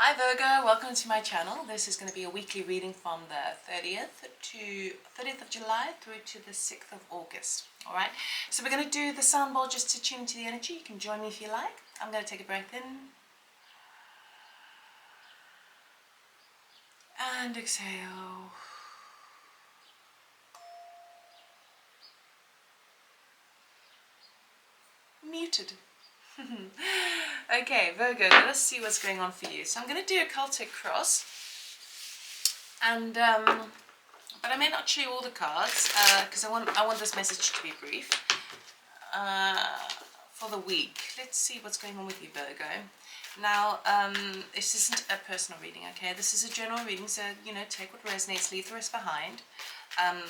Hi Virgo, welcome to my channel. This is going to be a weekly reading from the 30th of July through to the 6th of August. Alright, so we're going to do the sound bowl just to tune into the energy. You can join me if you like. I'm going to take a breath in and exhale. Muted. Okay, Virgo, let's see what's going on for you. So I'm going to do a Celtic cross, and but I may not show you all the cards because I want this message to be brief for the week. Let's see what's going on with you, Virgo. Now, this isn't a personal reading, okay? This is a general reading, so take what resonates, leave the rest behind.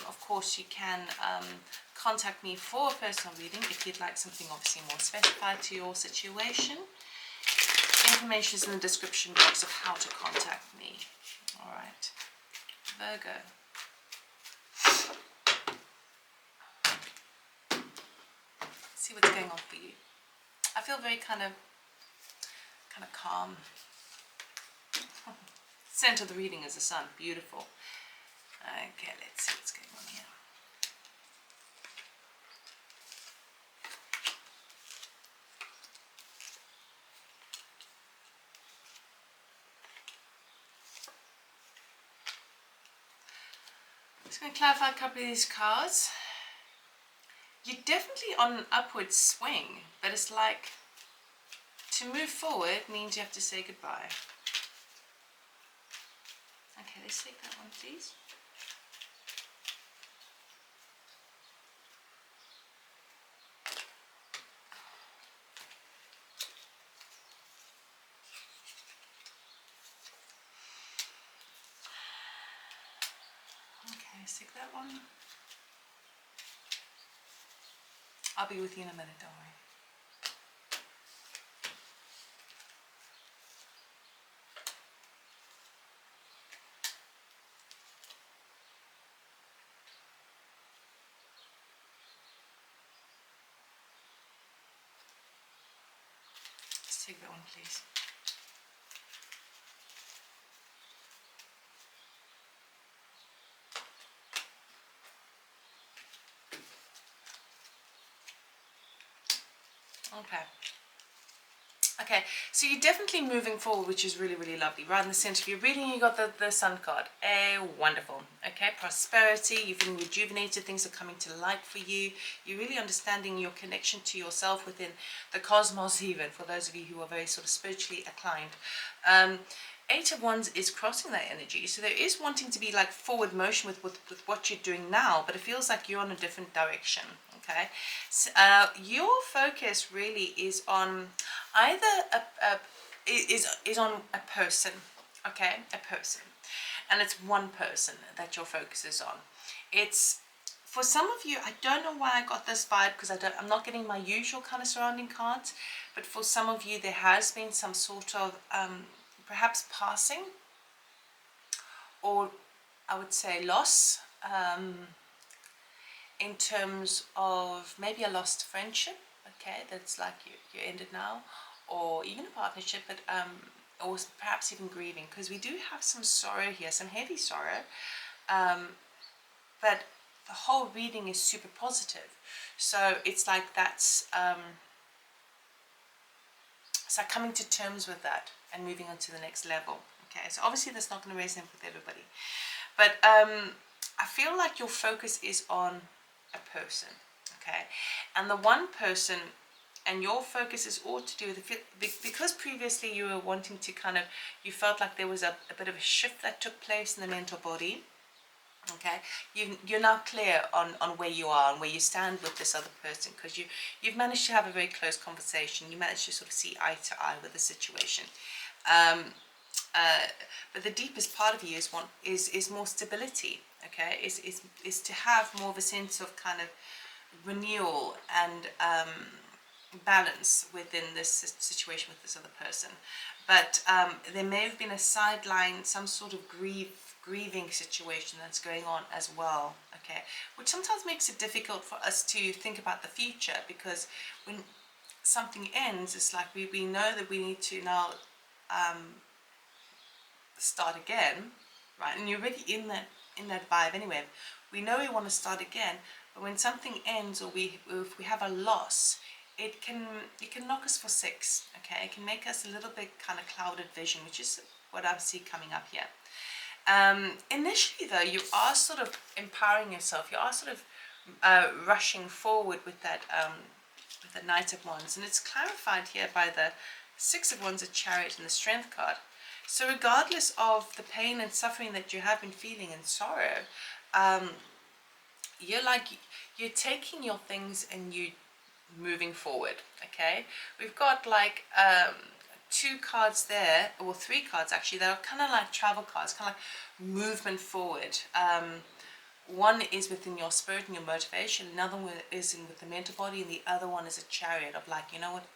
Of course, you can contact me for a personal reading if you'd like something obviously more specified to your situation. Information is in the description box of how to contact me. All right, Virgo. See what's going on for you. I feel very kind of calm. Center of the reading is the sun. Beautiful. Okay, let's see what's going on here. I'm just going to clarify a couple of these cards. You're definitely on an upward swing, but it's like to move forward means you have to say goodbye. Okay, let's take that one, please. Okay, let's take that one. I'll be with you in a minute, don't worry. Let's take that one, please. Okay, so you're definitely moving forward, which is really, really lovely. Right in the center of your reading, you got the sun card. Wonderful. Okay, prosperity, you're feeling rejuvenated, things are coming to light for you. You're really understanding your connection to yourself within the cosmos, even, for those of you who are very sort of spiritually inclined. Eight of Wands is crossing that energy, so there is wanting to be like forward motion with what you're doing now, but it feels like you're on a different direction. Okay, so, your focus really is on either is on a person, okay, a person, and it's one person that your focus is on. It's for some of you, I don't know why I got this vibe because I'm not getting my usual kind of surrounding cards, but for some of you there has been some sort of perhaps passing, or I would say loss, in terms of maybe a lost friendship, okay, that's like you ended now, or even a partnership, but or perhaps even grieving, because we do have some sorrow here, some heavy sorrow, but the whole reading is super positive, so it's like that's it's like coming to terms with that and moving on to the next level. Okay, so obviously that's not going to resonate with everybody, but I feel like your focus is on a person, okay, and the one person, and your focus is all to do with because previously you were wanting to you felt like there was a bit of a shift that took place in the mental body. Okay, you're now clear on where you are and where you stand with this other person, because you've managed to have a very close conversation. You managed to sort of see eye to eye with the situation, but the deepest part of you is more stability. Okay, is to have more of a sense of kind of renewal and balance within this situation with this other person. But there may have been a sideline, some sort of grieving situation that's going on as well, okay, which sometimes makes it difficult for us to think about the future, because when something ends, it's like we know that we need to now start again, right? And you're already in that vibe anyway. We know we want to start again, but when something ends, or if we have a loss, it can knock us for six. Okay, it can make us a little bit kind of clouded vision, which is what I see coming up here. Initially though, you are sort of empowering yourself. You are sort of rushing forward with that with the Knight of Wands, and it's clarified here by the Six of Wands, a Chariot, and the Strength card. So regardless of the pain and suffering that you have been feeling and sorrow, you're taking your things and you moving forward. Okay, we've got like two cards there, or three cards actually, that are kind of like travel cards, kind of like movement forward. One is within your spirit and your motivation, another one is with the mental body, and the other one is a Chariot of like, you know what,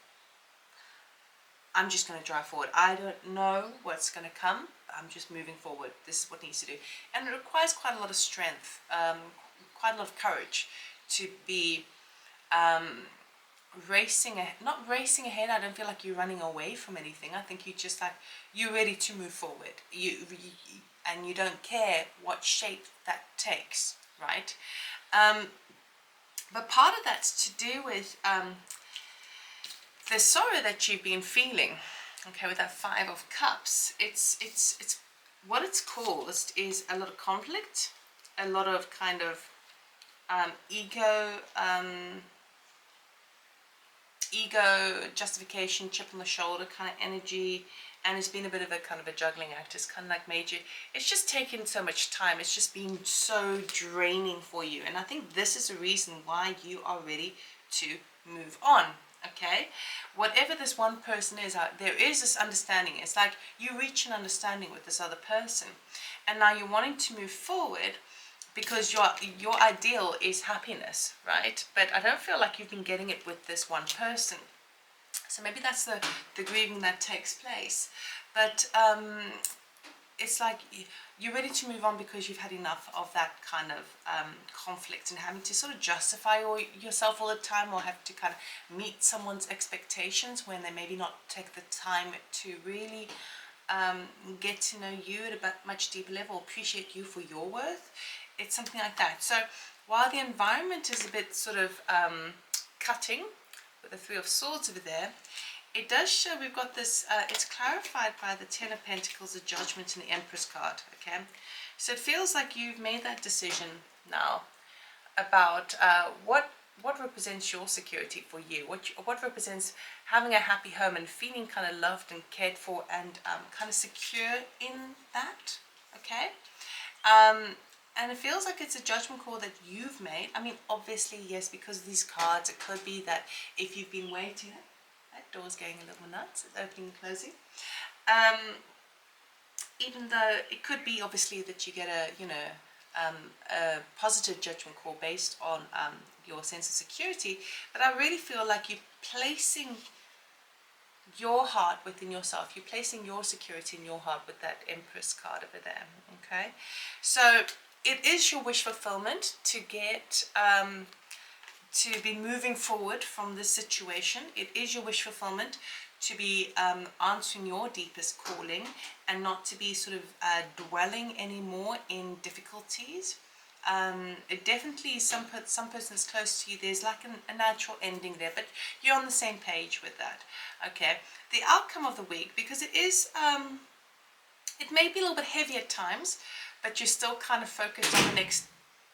I'm just going to drive forward. I don't know what's going to come. I'm just moving forward. This is what needs to do. And it requires quite a lot of strength, quite a lot of courage to be not racing ahead. I don't feel like you're running away from anything. I think you just like, you're ready to move forward. And you don't care what shape that takes, right? But part of that's to do with the sorrow that you've been feeling. Okay, with that Five of Cups, it's what it's caused is a lot of conflict, a lot of kind of ego justification, chip on the shoulder kind of energy, and it's been a bit of a kind of a juggling act. It's kind of like it's just taken so much time. It's just been so draining for you, and I think this is the reason why you are ready to move on. Okay, whatever this one person is, there is this understanding. It's like you reach an understanding with this other person, and now you're wanting to move forward because your ideal is happiness, right? But I don't feel like you've been getting it with this one person. So maybe that's the grieving that takes place. But it's like you're ready to move on because you've had enough of that kind of conflict and having to sort of justify yourself all the time, or have to kind of meet someone's expectations when they maybe not take the time to really get to know you at a much deeper level, appreciate you for your worth. It's something like that. So while the environment is a bit sort of cutting with the Three of Swords over there, it does show we've got this, it's clarified by the Ten of Pentacles, the Judgment, and the Empress card. Okay, so it feels like you've made that decision now about what represents your security for you, what represents having a happy home and feeling kind of loved and cared for and kind of secure in that. Okay, and it feels like it's a judgment call that you've made. I mean, obviously, yes, because of these cards, it could be that if you've been waiting, that door's going a little nuts, it's opening and closing. Even though it could be obviously that you get a positive judgment call based on your sense of security, but I really feel like you're placing your heart within yourself. You're placing your security in your heart with that Empress card over there. Okay, so it is your wish fulfillment to get to be moving forward from this situation. It is your wish fulfillment to be answering your deepest calling and not to be sort of dwelling anymore in difficulties. It definitely, some person's close to you, there's like a natural ending there, but you're on the same page with that. Okay, the outcome of the week, because it is it may be a little bit heavy at times, but you're still kind of focused on the next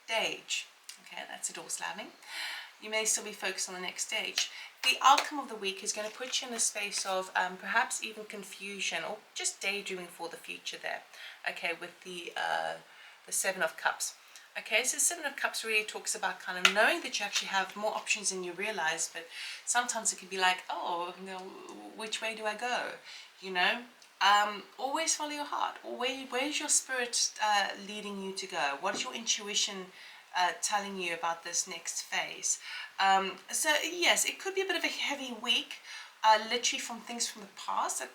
stage. Okay, that's a door slamming. You may still be focused on the next stage. The outcome of the week is going to put you in a space of perhaps even confusion or just daydreaming for the future there. Okay, with the Seven of Cups. Okay, so Seven of Cups really talks about kind of knowing that you actually have more options than you realize, but sometimes it can be like, oh, you know, which way do I go? You know, always follow your heart. Or where's your spirit leading you to go? What is your intuition telling you about this next phase? So yes, it could be a bit of a heavy week, literally from things from the past that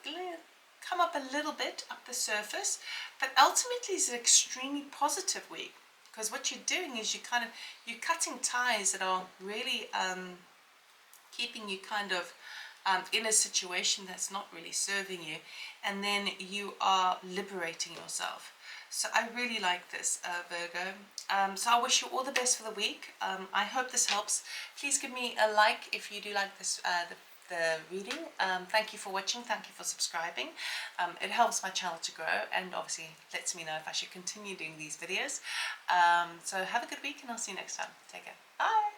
come up a little bit up the surface, but ultimately it's an extremely positive week, because what you're doing is you're cutting ties that are really keeping you kind of in a situation that's not really serving you, and then you are liberating yourself. So I really like this, Virgo. So I wish you all the best for the week. I hope this helps. Please give me a like if you do like this, the reading. Thank you for watching. Thank you for subscribing. It helps my channel to grow, and obviously lets me know if I should continue doing these videos. So have a good week, and I'll see you next time. Take care. Bye.